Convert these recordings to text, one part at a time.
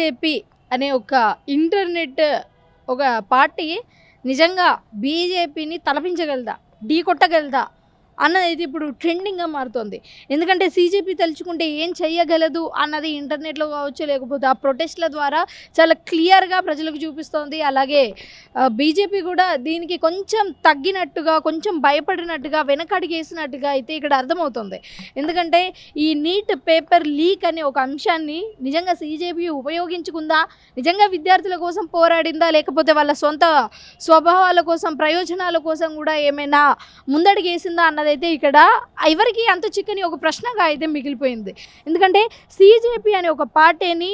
BJP అనే ఒక internet ఒక పార్టీ నిజంగా బీజేపీని తలపించగలదా, ఢీ కొట్టగలదా అన్నది ఇప్పుడు ట్రెండింగ్గా మారుతుంది. ఎందుకంటే సీజేపీ తలుచుకుంటే ఏం చెయ్యగలదు అన్నది ఇంటర్నెట్లో కావచ్చు, లేకపోతే ఆ ప్రొటెస్ట్ల ద్వారా చాలా క్లియర్గా ప్రజలకు చూపిస్తోంది. అలాగే బీజేపీ కూడా దీనికి కొంచెం తగ్గినట్టుగా, కొంచెం భయపడినట్టుగా, వెనకడిగేసినట్టుగా అయితే ఇక్కడ అర్థమవుతుంది. ఎందుకంటే ఈ నీట్ పేపర్ లీక్ అనే ఒక అంశాన్ని నిజంగా సీజేపీ ఉపయోగించుకుందా, నిజంగా విద్యార్థుల కోసం పోరాడిందా, లేకపోతే వాళ్ళ సొంత స్వభావాల కోసం, ప్రయోజనాల కోసం కూడా ఏమైనా ముందడిగేసిందా అన్నదైతే ఇక్కడ ఎవరికి అంత చిక్కని ఒక ప్రశ్నగా అయితే మిగిలిపోయింది. ఎందుకంటే సీజేపీ అనే ఒక పార్టీని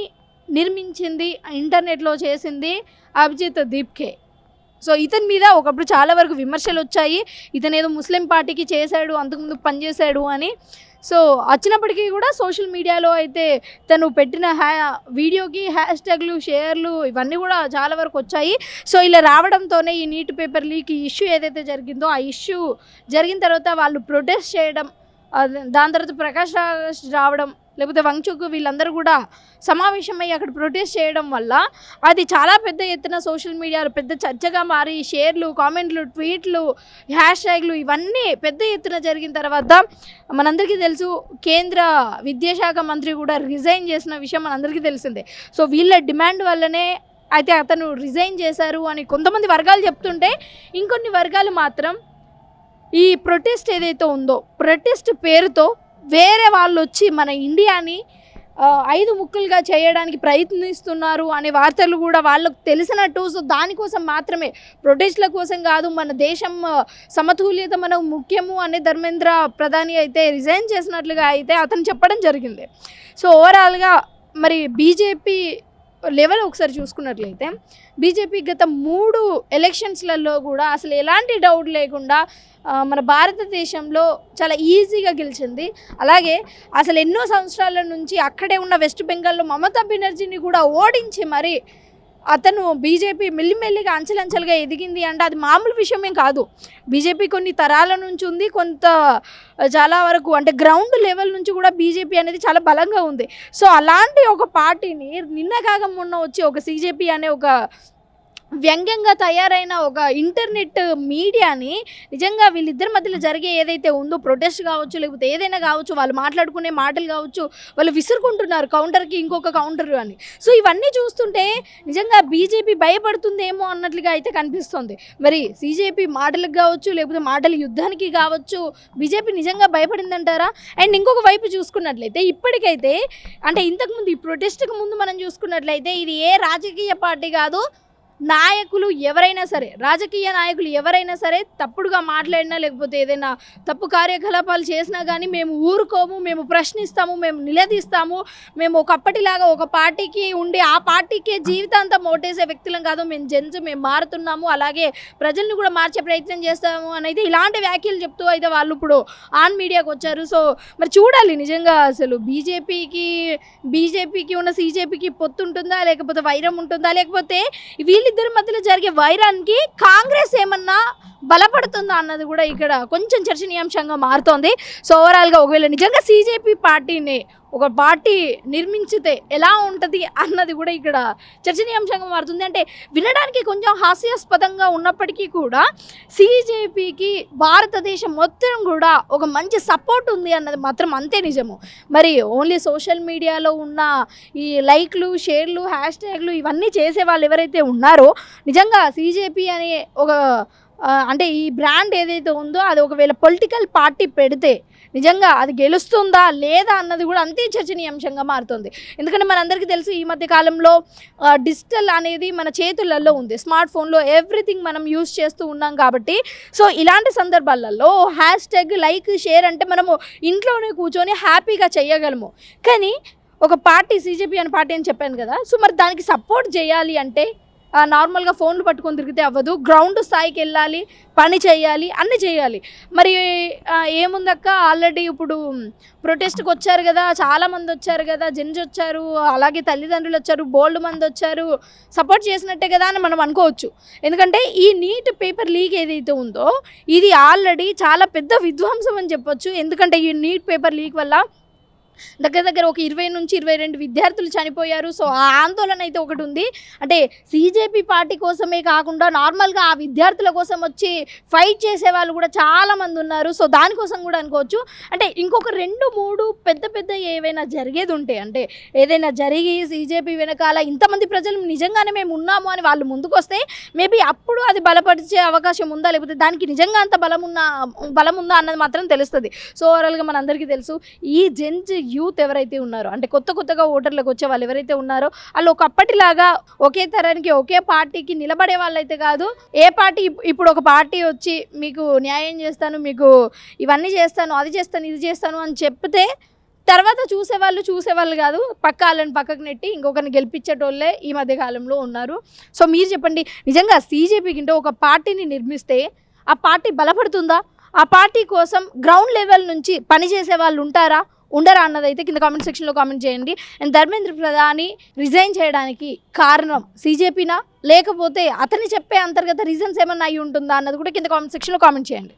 నిర్మించింది, ఇంటర్నెట్లో చేసింది అభిజిత్ దీప్కే. సో ఇతని మీద ఒకప్పుడు చాలా వరకు విమర్శలు వచ్చాయి, ఇతను ఏదో ముస్లిం పార్టీకి చేశాడు, అంతకుముందు పనిచేశాడు అని. సో వచ్చినప్పటికీ కూడా సోషల్ మీడియాలో అయితే తను పెట్టిన వీడియోకి హ్యాష్ ట్యాగ్లు, షేర్లు ఇవన్నీ కూడా చాలా వరకు వచ్చాయి. సో ఇలా రావడంతోనే ఈ నీట్ పేపర్ లీక్ ఇష్యూ ఏదైతే జరిగిందో ఆ ఇష్యూ జరిగిన తర్వాత వాళ్ళు ప్రొటెస్ట్ చేయడం, దాని తర్వాత ప్రకాష్ రాజ్ రావడం, లేకపోతే వంగ్చుక్ వీళ్ళందరూ కూడా సమావేశమై అక్కడ ప్రొటెస్ట్ చేయడం వల్ల అది చాలా పెద్ద ఎత్తున సోషల్ మీడియాలో పెద్ద చర్చగా మారి షేర్లు, కామెంట్లు, ట్వీట్లు, హ్యాష్ ట్యాగ్లు ఇవన్నీ పెద్ద ఎత్తున జరిగిన తర్వాత మనందరికీ తెలుసు కేంద్ర విద్యాశాఖ మంత్రి కూడా రిజైన్ చేసిన విషయం మనందరికీ తెలిసిందే. సో వీళ్ళ డిమాండ్ వల్లనే అయితే అతను రిజైన్ చేశారు అని కొంతమంది వర్గాలు చెప్తుంటే, ఇంకొన్ని వర్గాలు మాత్రం ఈ ప్రొటెస్ట్ ఏదైతే ఉందో ప్రొటెస్ట్ పేరుతో వేరే వాళ్ళు వచ్చి మన ఇండియాని 5 ముక్కలుగా చేయడానికి ప్రయత్నిస్తున్నారు అనే వార్తలు కూడా వాళ్ళకు తెలిసినట్టు. సో దానికోసం మాత్రమే, ప్రొటెస్ట్ల కోసం కాదు, మన దేశం సమతుల్యత మనకు ముఖ్యము అనే ధర్మేంద్ర ప్రధాని అయితే రిజైన్ చేసినట్లుగా అయితే అతను చెప్పడం జరిగింది. సో ఓవరాల్గా మరి బీజేపీ లెవెల్ ఒకసారి చూసుకున్నట్లయితే బీజేపీ గత 3 ఎలక్షన్స్లలో కూడా అసలు ఎలాంటి డౌట్ లేకుండా మన భారతదేశంలో చాలా ఈజీగా గెలిచింది. అలాగే అసలు ఎన్నో సంవత్సరాల నుంచి అక్కడే ఉన్న వెస్ట్ బెంగాల్లో మమతా బెనర్జీని కూడా ఓడించి మరి అతను బీజేపీ మెల్లిమెల్లిగా అంచెలంచెలుగా ఎదిగింది అంటే అది మామూలు విషయమేం కాదు. బీజేపీ కొన్ని తరాల నుంచి ఉంది, కొంత చాలా వరకు అంటే గ్రౌండ్ లెవెల్ నుంచి కూడా బీజేపీ అనేది చాలా బలంగా ఉంది. సో అలాంటి ఒక పార్టీని నిన్న కాక మొన్న వచ్చి ఒక సీజేపీ అనే ఒక వ్యంగ్యంగా తయారైన ఒక ఇంటర్నెట్ మీడియాని నిజంగా వీళ్ళిద్దరి మధ్యలో జరిగే ఏదైతే ఉందో ప్రొటెస్ట్ కావచ్చు, లేకపోతే ఏదైనా కావచ్చు, వాళ్ళు మాట్లాడుకునే మాటలు కావచ్చు, వాళ్ళు విసురుకుంటున్నారు కౌంటర్కి ఇంకొక కౌంటర్ అని. సో ఇవన్నీ చూస్తుంటే నిజంగా బీజేపీ భయపడుతుందేమో అన్నట్లుగా అయితే కనిపిస్తుంది. మరి సీజేపీ మాటలకు కావచ్చు, లేకపోతే మాటల యుద్ధానికి కావచ్చు, బీజేపీ నిజంగా భయపడిందంటారా? అండ్ ఇంకొక వైపు చూసుకున్నట్లయితే ఇప్పటికైతే అంటే ఇంతకుముందు ఈ ప్రొటెస్ట్కి ముందు మనం చూసుకున్నట్లయితే ఇది ఏ రాజకీయ పార్టీ కాదు, నాయకులు ఎవరైనా సరే, రాజకీయ నాయకులు ఎవరైనా సరే తప్పుడుగా మాట్లాడినా, లేకపోతే ఏదైనా తప్పు కార్యకలాపాలు చేసినా కానీ మేము ఊరుకోము, మేము ప్రశ్నిస్తాము, మేము నిలదీస్తాము, మేము ఒకప్పటిలాగా ఒక పార్టీకి ఉండి ఆ పార్టీకే జీవితాంతం ఓటేసే వ్యక్తులం కాదు, మేము మేము మారుతున్నాము, అలాగే ప్రజల్ని కూడా మార్చే ప్రయత్నం చేస్తాము అని అయితే ఇలాంటి వ్యాఖ్యలు చెప్తూ అయితే వాళ్ళు ఇప్పుడు ఆన్ మీడియాకి వచ్చారు. సో మరి చూడాలి నిజంగా అసలు బీజేపీకి ఉన్న సీజేపీకి పొత్తు ఉంటుందా, లేకపోతే వైరం ఉంటుందా, లేకపోతే వీళ్ళిద్దరి మధ్యలో జరిగే వైరానికి కాంగ్రెస్ ఏమన్నా బలపడుతుందా అన్నది కూడా ఇక్కడ కొంచెం చర్చనీయాంశంగా మారుతోంది. సో ఓవరాల్గా ఒకవేళ నిజంగా సీజేపీ పార్టీని ఒక పార్టీ నిర్మించితే ఎలా ఉంటుంది అన్నది కూడా ఇక్కడ చర్చనీయాంశంగా మారుతుంది. అంటే వినడానికి కొంచెం హాస్యాస్పదంగా ఉన్నప్పటికీ కూడా సీజేపీకి భారతదేశం మొత్తం కూడా ఒక మంచి సపోర్ట్ ఉంది అన్నది మాత్రం అంతే నిజము. మరి ఓన్లీ సోషల్ మీడియాలో ఉన్న ఈ లైక్లు, షేర్లు, హ్యాష్ ట్యాగ్లు ఇవన్నీ చేసే వాళ్ళు ఎవరైతే ఉన్నారో నిజంగా సీజేపీ అనే ఒక అంటే ఈ బ్రాండ్ ఏదైతే ఉందో అది ఒకవేళ పొలిటికల్ పార్టీ పెడితే నిజంగా అది గెలుస్తుందా లేదా అన్నది కూడా అంతే చర్చనీయాంశంగా మారుతుంది. ఎందుకంటే మనందరికీ తెలుసు ఈ మధ్య కాలంలో డిజిటల్ అనేది మన చేతులలో ఉంది, స్మార్ట్ ఫోన్లో ఎవ్రీథింగ్ మనం యూజ్ చేస్తూ ఉన్నాం కాబట్టి సో ఇలాంటి సందర్భాలలో హ్యాష్ ట్యాగ్, లైక్, షేర్ అంటే మనము ఇంట్లోనే కూర్చొని హ్యాపీగా చేయగలము. కానీ ఒక పార్టీ సీజేపీ అనే పార్టీ అని చెప్పాను కదా, సో మరి దానికి సపోర్ట్ చేయాలి అంటే నార్మల్గా ఫోన్లు పట్టుకొని తిరిగితే అవ్వదు, గ్రౌండ్ స్థాయికి వెళ్ళాలి, పని చేయాలి, అన్నీ చేయాలి. మరి ఏముందక్క ఆల్రెడీ ఇప్పుడు ప్రొటెస్ట్కి వచ్చారు కదా, చాలామంది వచ్చారు కదా, జెంట్స్ వచ్చారు, అలాగే తల్లిదండ్రులు వచ్చారు, బోల్డ్ మంది వచ్చారు, సపోర్ట్ చేసినట్టే కదా అని మనం అనుకోవచ్చు. ఎందుకంటే ఈ నీట్ పేపర్ లీక్ ఏదైతే ఉందో ఇది ఆల్రెడీ చాలా పెద్ద విధ్వంసం అని చెప్పొచ్చు. ఎందుకంటే ఈ నీట్ పేపర్ లీక్ వల్ల దగ్గర దగ్గర ఒక 20 నుంచి 22 విద్యార్థులు చనిపోయారు. సో ఆ ఆందోళన అయితే ఒకటి ఉంది. అంటే సీజేపీ పార్టీ కోసమే కాకుండా నార్మల్గా ఆ విద్యార్థుల కోసం వచ్చి ఫైట్ చేసే వాళ్ళు కూడా చాలామంది ఉన్నారు. సో దానికోసం కూడా అనుకోవచ్చు. అంటే ఇంకొక 2-3 పెద్ద పెద్ద ఏవైనా జరిగేది ఉంటే, అంటే ఏదైనా జరిగి సీజేపీ వెనకాల ఇంతమంది ప్రజలు నిజంగానే మేము ఉన్నాము అని వాళ్ళు ముందుకొస్తే మేబీ అప్పుడు అది బలపరిచే అవకాశం ఉందా, లేకపోతే దానికి నిజంగా అంత బలం ఉందా అన్నది మాత్రం తెలుస్తుంది. సో ఓవరాల్గా మనందరికీ తెలుసు ఈ జెన్జీ యూత్ ఎవరైతే ఉన్నారో, అంటే కొత్తగా ఓటర్లకు వచ్చే వాళ్ళు ఎవరైతే ఉన్నారో వాళ్ళు ఒకప్పటిలాగా ఒకే తరానికి ఒకే పార్టీకి నిలబడే వాళ్ళైతే కాదు. ఏ పార్టీ ఇప్పుడు ఒక పార్టీ వచ్చి మీకు న్యాయం చేస్తాను, మీకు ఇవన్నీ చేస్తాను, అది చేస్తాను, ఇది చేస్తాను అని చెప్తే తర్వాత చూసేవాళ్ళు కాదు, వాళ్ళని పక్కకు నెట్టి ఇంకొకరిని గెలిపించేటోళ్ళే ఈ మధ్య కాలంలో ఉన్నారు. సో మీరు చెప్పండి, నిజంగా సీజేపీకి అంటే ఒక పార్టీని నిర్మిస్తే ఆ పార్టీ బలపడుతుందా? ఆ పార్టీ కోసం గ్రౌండ్ లెవెల్ నుంచి పనిచేసే వాళ్ళు ఉంటారా, ఉండరా అన్నదైతే కింద కామెంట్ సెక్షన్లో కామెంట్ చేయండి. అండ్ ధర్మేంద్ర ప్రధాని రిజైన్ చేయడానికి కారణం సీజేపీనా, లేకపోతే అతని చెప్పే అంతర్గత రీజన్స్ ఏమన్నా అయి ఉంటుందా అన్నది కూడా కింద కామెంట్ సెక్షన్లో కామెంట్ చేయండి.